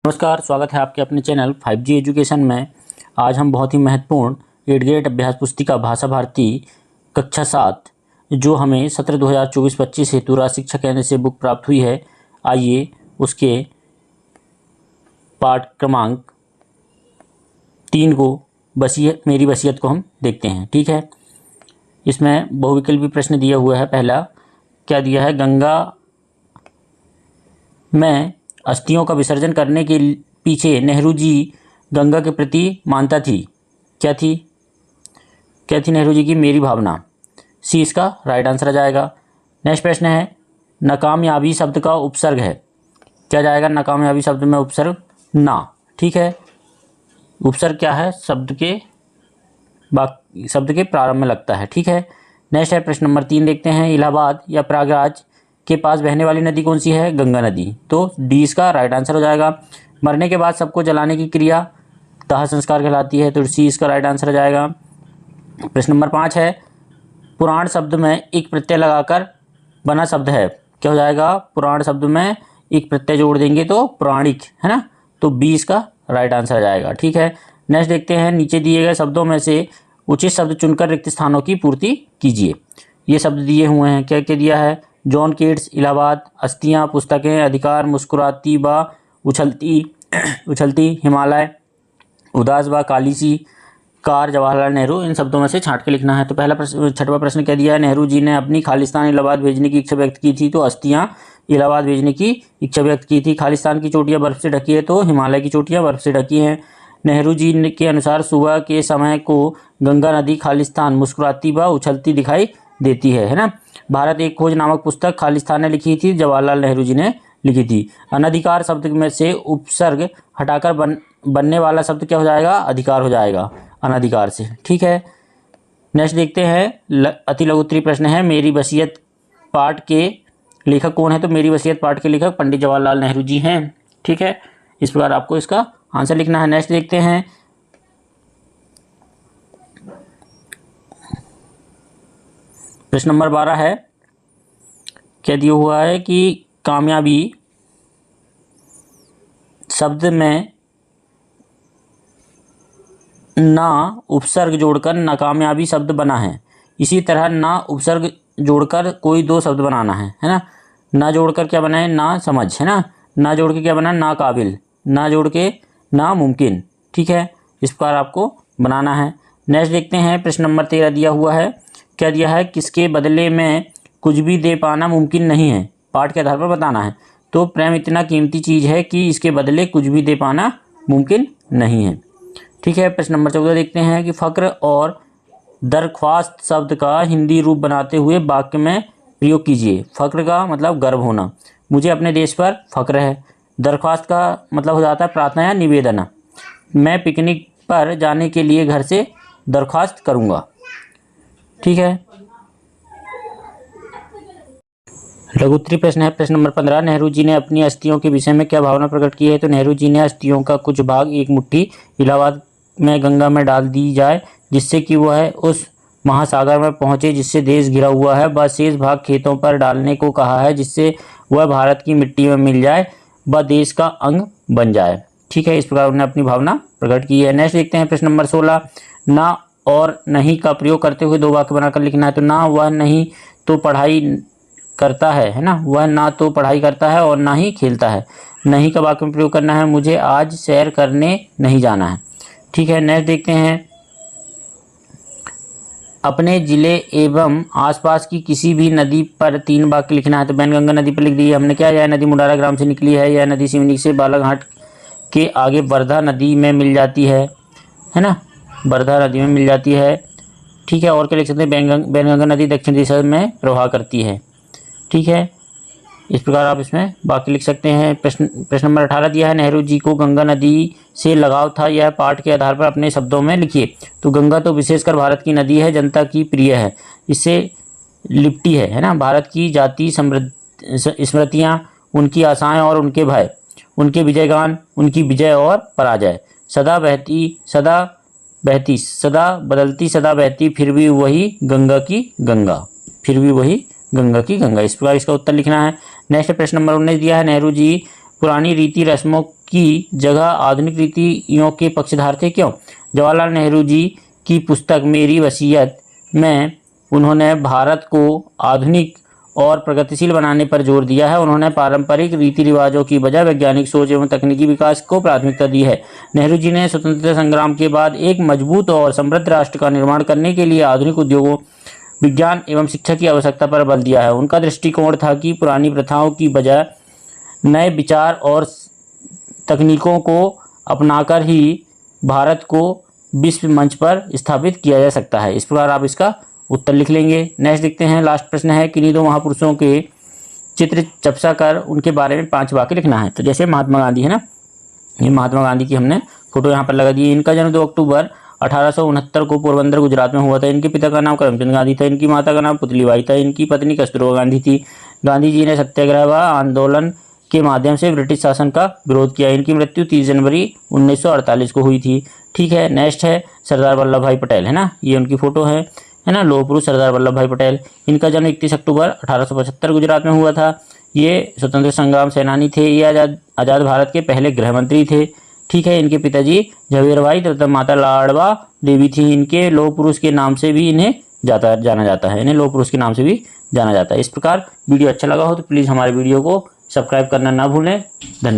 नमस्कार, स्वागत है आपके अपने चैनल 5G एजुकेशन में। आज हम बहुत ही महत्वपूर्ण 8th ग्रेड अभ्यास पुस्तिका भाषा भारती कक्षा 7 जो हमें सत्र 2024-25 हेतु राज्य शिक्षा केंद्र से बुक प्राप्त हुई है। आइए उसके पाठ क्रमांक 3 को मेरी वसीयत को हम देखते हैं। ठीक है, इसमें बहुविकल्पी प्रश्न दिया हुआ है। पहला क्या दिया है, गंगा में अस्थियों का विसर्जन करने के पीछे नेहरू जी गंगा के प्रति मानता थी। क्या थी नेहरू जी की? मेरी भावना। सी इसका राइट आंसर आ जाएगा। नेक्स्ट प्रश्न है, नाकामयाबी शब्द का उपसर्ग है। क्या जाएगा नाकामयाबी शब्द में उपसर्ग? ना। ठीक है, उपसर्ग क्या है? शब्द के प्रारंभ में लगता है। ठीक है, नेक्स्ट है प्रश्न नंबर 3 देखते हैं। इलाहाबाद या प्रयागराज के पास बहने वाली नदी कौन सी है? गंगा नदी। तो डी इसका राइट आंसर हो जाएगा। मरने के बाद सबको जलाने की क्रिया दाह संस्कार कहलाती है, तो सी इसका राइट आंसर हो जाएगा। प्रश्न नंबर 5 है, पुराण शब्द में एक प्रत्यय लगाकर बना शब्द है। क्या हो जाएगा? पुराण शब्द में एक प्रत्यय जोड़ देंगे तो पुराणिक, है ना, तो बी इसका राइट आंसर आ जाएगा। ठीक है, नेक्स्ट देखते हैं। नीचे दिए गए शब्दों में से उचित शब्द चुनकर रिक्त स्थानों की पूर्ति कीजिए। ये शब्द दिए हुए हैं। क्या क्या दिया है? जॉन केट्स, इलाहाबाद, अस्थियाँ, पुस्तकें, अधिकार, मुस्कुराती व उछलती, हिमालय, उदास व कालीसी, कार, जवाहरलाल नेहरू। इन शब्दों में से छांट के लिखना है। तो पहला प्रश्न, छठवां प्रश्न क्या दिया है? नेहरू जी ने अपनी खालिस्तान इलाहाबाद भेजने की इच्छा व्यक्त की थी, तो अस्थियाँ इलाहाबाद भेजने की इच्छा व्यक्त की थी। खालिस्तान की चोटियाँ बर्फ से ढकी है, तो हिमालय की चोटियाँ बर्फ से ढकी हैं। नेहरू जी के अनुसार सुबह के समय को गंगा नदी खालिस्तान मुस्कुराती व उछलती दिखाई देती है ना। भारत एक खोज नामक पुस्तक खालिस्तान ने लिखी थी, जवाहरलाल नेहरू जी ने लिखी थी। अनधिकार शब्द में से उपसर्ग हटाकर बनने वाला शब्द क्या हो जाएगा? अधिकार हो जाएगा अनधिकार से। ठीक है, नेक्स्ट देखते हैं। अति लघु उत्तरीय प्रश्न है, मेरी वसीयत पाठ के लेखक कौन है? तो मेरी वसीयत पाठ के लेखक पंडित जवाहरलाल नेहरू जी हैं। ठीक है, इस प्रकार आपको इसका आंसर लिखना है। नेक्स्ट देखते हैं। प्रश्न नंबर 12 है। क्या दिया हुआ है कि कामयाबी शब्द में ना उपसर्ग जोड़कर नाकामयाबी शब्द बना है। इसी तरह ना उपसर्ग जोड़कर कोई दो शब्द बनाना है ना। ना जोड़कर क्या बना है? ना समझ, है ना। ना जोड़ के क्या बना? ना काबिल। ना जोड़ के ना मुमकिन। ठीक है, इस प्रकार आपको बनाना है। नेक्स्ट देखते हैं। प्रश्न नंबर 13 दिया हुआ है। क्या दिया है? किसके बदले में कुछ भी दे पाना मुमकिन नहीं है, पाठ के आधार पर बताना है। तो प्रेम इतना कीमती चीज़ है कि इसके बदले कुछ भी दे पाना मुमकिन नहीं है। ठीक है, प्रश्न नंबर 14 देखते हैं कि फ़क्र और दरख्वास्त शब्द का हिंदी रूप बनाते हुए वाक्य में प्रयोग कीजिए। फ़क्र का मतलब गर्व होना, मुझे अपने देश पर फ़क्र है। दरख्वास्त का मतलब हो जाता है प्रार्थना या निवेदन। मैं पिकनिक पर जाने के लिए घर से दरख्वास्त करूँगा। ठीक है, लघु उत्तरीय प्रश्न है। प्रश्न नंबर 15, नेहरू जी ने अपनी अस्थियों के विषय में क्या भावना प्रकट की है? तो नेहरू जी ने अस्थियों का कुछ भाग एक मुट्ठी इलाहाबाद में गंगा में डाल दी जाए, जिससे कि वह उस महासागर में पहुंचे जिससे देश घिरा हुआ है। व शेष भाग खेतों पर डालने को कहा है, जिससे वह भारत की मिट्टी में मिल जाए व देश का अंग बन जाए। ठीक है, इस प्रकार उन्होंने अपनी भावना प्रकट की है। नेक्स्ट देखते हैं। प्रश्न नंबर 16, ना और नहीं का प्रयोग करते हुए दो वाक्य बनाकर लिखना है। तो ना वह नहीं तो पढ़ाई करता है ना। वह ना तो पढ़ाई करता है और ना ही खेलता है। नहीं का वाक्य में प्रयोग करना है, मुझे आज सैर करने नहीं जाना है। ठीक है, नेक्स्ट देखते हैं। अपने जिले एवं आसपास की किसी भी नदी पर 3 वाक्य लिखना है। तो बैनगंगा नदी पर लिख दी हमने। क्या यह नदी मुंडारा ग्राम से निकली है? यह नदी सिवनी से बालाघाट के आगे वर्धा नदी में मिल जाती है ना। वर्धा नदी में मिल जाती है। ठीक है, और क्या लिख सकते हैं? बैनगंगा नदी दक्षिण दिशा में प्रवाह करती है। ठीक है, इस प्रकार आप इसमें वाक्य लिख सकते हैं। प्रश्न नंबर 18 दिया है, नेहरू जी को गंगा नदी से लगाव था, यह पाठ के आधार पर अपने शब्दों में लिखिए। तो गंगा तो विशेषकर भारत की नदी है, जनता की प्रिय है, इससे लिपटी है ना। भारत की जाति स्मृतियाँ, उनकी आशाएं और उनके भय, उनके विजयगान, उनकी विजय और पराजय, सदा बदलती सदा बहती, फिर भी वही गंगा की गंगा, फिर भी वही गंगा की गंगा। इस प्रकार इसका उत्तर लिखना है। नेक्स्ट प्रश्न नंबर 19 दिया है, नेहरू जी पुरानी रीति रस्मों की जगह आधुनिक रीतियों के पक्षधर थे, क्यों? जवाहरलाल नेहरू जी की पुस्तक मेरी वसीयत में उन्होंने भारत को आधुनिक और प्रगतिशील बनाने पर जोर दिया है। उन्होंने पारंपरिक रीति रिवाजों की बजाय वैज्ञानिक सोच एवं तकनीकी विकास को प्राथमिकता दी है। नेहरू जी ने स्वतंत्रता संग्राम के बाद एक मजबूत और समृद्ध राष्ट्र का निर्माण करने के लिए आधुनिक उद्योगों, विज्ञान एवं शिक्षा की आवश्यकता पर बल दिया है। उनका दृष्टिकोण था कि पुरानी प्रथाओं की बजाय नए विचार और तकनीकों को अपनाकर ही भारत को विश्व मंच पर स्थापित किया जा सकता है। इस प्रकार आप इसका उत्तर लिख लेंगे। नेक्स्ट देखते हैं, लास्ट प्रश्न है, किन्हीं दो महापुरुषों के चित्र चपसा कर उनके बारे में 5 वाक्य लिखना है। तो जैसे महात्मा गांधी है ना, ये महात्मा गांधी की हमने फोटो यहाँ पर लगा दी है। इनका जन्म 2 अक्टूबर 1869 को पोरबंदर गुजरात में हुआ था। इनके पिता का नाम करमचंद गांधी था। इनकी माता का नाम पुतलीबाई था। इनकी पत्नी कस्तूरबा गांधी थी। गांधी जी ने सत्याग्रह व आंदोलन के माध्यम से ब्रिटिश शासन का विरोध किया। इनकी मृत्यु 30 जनवरी 1948 को हुई थी। ठीक है, नेक्स्ट है सरदार वल्लभ भाई पटेल, है ना, ये उनकी फोटो है ना, लौह पुरुष सरदार वल्लभ भाई पटेल। इनका जन्म 31 अक्टूबर 1875 गुजरात में हुआ था। ये स्वतंत्रता संग्राम सेनानी थे। ये आज़ाद भारत के पहले गृह मंत्री थे। ठीक है, इनके पिताजी झवेरभाई तथा माता लाडवा देवी थी। इनके लौह पुरुष के नाम से भी इन्हें जाना जाता है। इन्हें लौह पुरुष के नाम से भी जाना जाता है। इस प्रकार वीडियो अच्छा लगा हो तो प्लीज़ हमारे वीडियो को सब्सक्राइब करना ना भूलें। धन्यवाद।